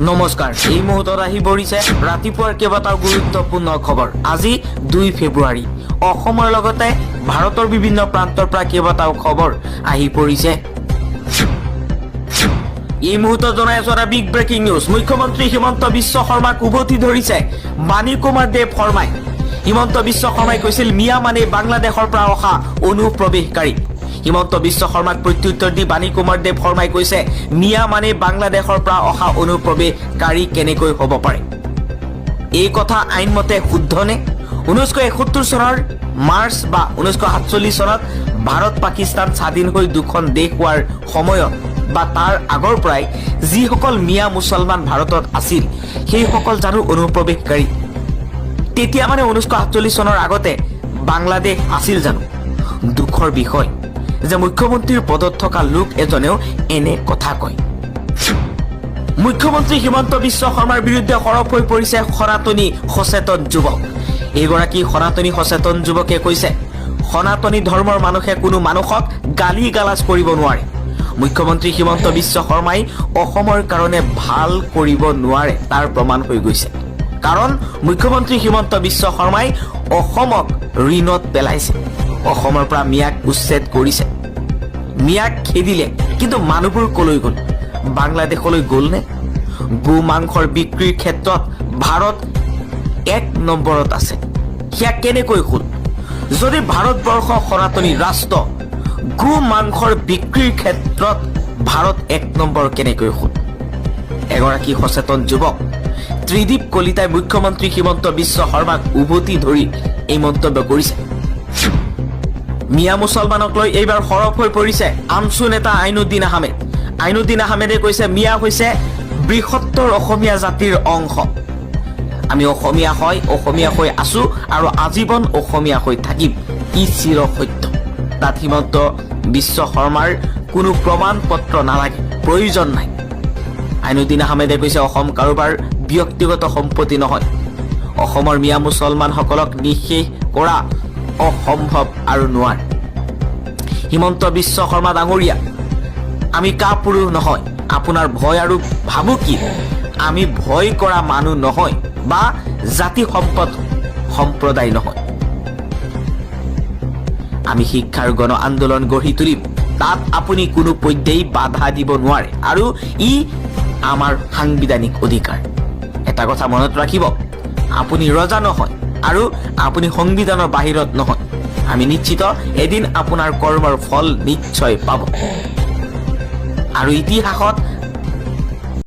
নমস্কাৰ এই মুহূৰ্তত আহি পৰিছে ৰাতিপুৱাৰ কেইবাটাও গুৰুত্বপূৰ্ণ খবৰ। আজি 2 ফেব্ৰুৱাৰী অসমৰ লগতে ভাৰতৰ বিভিন্ন প্ৰান্তৰ পৰা কেইবাটাও খবৰ আহি পৰিছে। এই মুহূৰ্তত জনাই আছো এটা বিগ ব্ৰেকিং নিউজ। মুখ্যমন্ত্ৰী হিমন্ত বিশ্ব শৰ্মাক উভতি ধৰিছে বাণী কুমাৰ দেৱ শৰ্মাই। হিমন্ত বিশ্ব শৰ্মাই কৈছিল মিয়া মানে বাংলাদেশৰ পৰা অহা অনুপ্ৰৱেশকাৰী। হিমন্ত বিশ্ব শৰ্মাক প্ৰত্যুত্তৰ দি বাণী কুমাৰ দেৱ শৰ্মাই কৈছে মিয়া মানে বাংলাদেশৰ পৰা অহা অনুপ্ৰৱেশকাৰী কেনেকৈ হ'ব পাৰে। এই কথা আইনমতে শুদ্ধনে? 1971 চনৰ মাৰ্চ বা 1947 চনত ভাৰত পাকিস্তান স্বাধীন হৈ দুখন দেশ হোৱাৰ সময়ত বা তাৰ আগৰ পৰাই যিসকল মিয়া মুছলমান ভাৰতত আছিল সেইসকল জানো অনুপ্ৰৱেশকাৰী? তেতিয়া মানে 1947 চনৰ আগতে বাংলাদেশ আছিল জানো? দুখৰ বিষয় যে মুখ্যমন্ত্ৰীৰ পদত থকা লোক এজনেও এনে কথা কয়। মুখ্যমন্ত্ৰী হিমন্ত বিশ্ব শৰ্মাৰ বিৰুদ্ধে সৰব হৈ পৰিছে সনাতনী সচেতন যুৱক। এইগৰাকী সনাতনী সচেতন যুৱকে কৈছে সনাতনী ধৰ্মৰ মানুহে কোনো মানুহক গালি গালাজ কৰিব নোৱাৰে। মুখ্যমন্ত্ৰী হিমন্ত বিশ্ব শৰ্মাই অসমৰ কাৰণে ভাল কৰিব নোৱাৰে তাৰ প্ৰমাণ হৈ গৈছে। কাৰণ মুখ্যমন্ত্ৰী হিমন্ত বিশ্ব শৰ্মাই অসমক ঋণত পেলাইছে, অসমৰ পৰা মিয়াক উচ্ছেদ কৰিছে, মিয়াক খেদিলে। কিন্তু মানুহবোৰ কলৈ গ'ল? বাংলাদেশলৈ গ'লনে? গো মাংসৰ বিক্ৰীৰ ক্ষেত্ৰত ভাৰত 1 নম্বৰত আছে। সেয়া কেনেকৈ হ'ল? যদি ভাৰতবৰ্ষ সনাতনী ৰাষ্ট্ৰ, গো মাংসৰ বিক্ৰীৰ ক্ষেত্ৰত ভাৰত 1 নম্বৰ কেনেকৈ হ'ল? এগৰাকী সচেতন যুৱক ত্ৰিদীপ কলিতাই মুখ্যমন্ত্ৰী হিমন্ত বিশ্ব শৰ্মাক উভতি ধৰি এই মন্তব্য কৰিছে। মিয়া মুছলমানক লৈ এইবাৰ সৰব হৈ পৰিছে আমছু নেতা আইনুদ্দিন আহমেদ। আইনুদ্দিন আহমেদে কৈছে মিয়া হৈছে বৃহত্তৰ অসমীয়া জাতিৰ অংশ। আমি অসমীয়া হৈ আছো আৰু আজীৱন অসমীয়া হৈ থাকিম, ই চিৰ সত্য। তাত হিমন্ত বিশ্ব শৰ্মাৰ কোনো প্ৰমাণ পত্ৰ নালাগে, প্ৰয়োজন নাই। আইনুদ্দিন আহমেদে কৈছে অসম কাৰোবাৰ ব্যক্তিগত সম্পত্তি নহয়। অসমৰ মিয়া মুছলমানসকলক নিঃশেষ কৰা অসম্ভৱ আৰু নোৱাৰে। হিমন্ত বিশ্ব শৰ্মা ডাঙৰীয়া, আমি কাপুৰুষ নহয়, আপোনাৰ ভয় আৰু ভাবুকি। আমি ভয় কৰা মানুহ নহয় বা জাতি সম্পদ সম্প্ৰদায় নহয়। আমি শিক্ষাৰ গণ আন্দোলন গঢ়ি তুলিম, তাত আপুনি কোনো পধ্যেই বাধা দিব নোৱাৰে আৰু ই আমাৰ সাংবিধানিক অধিকাৰ। এটা কথা মনত ৰাখিব, আপুনি ৰজা নহয় আৰু আপুনি সংবিধানৰ বাহিৰত নহয়। আমি নিশ্চিত এদিন আপোনাৰ কৰ্মৰ ফল নিশ্চয় পাব আৰু ইতিহাসত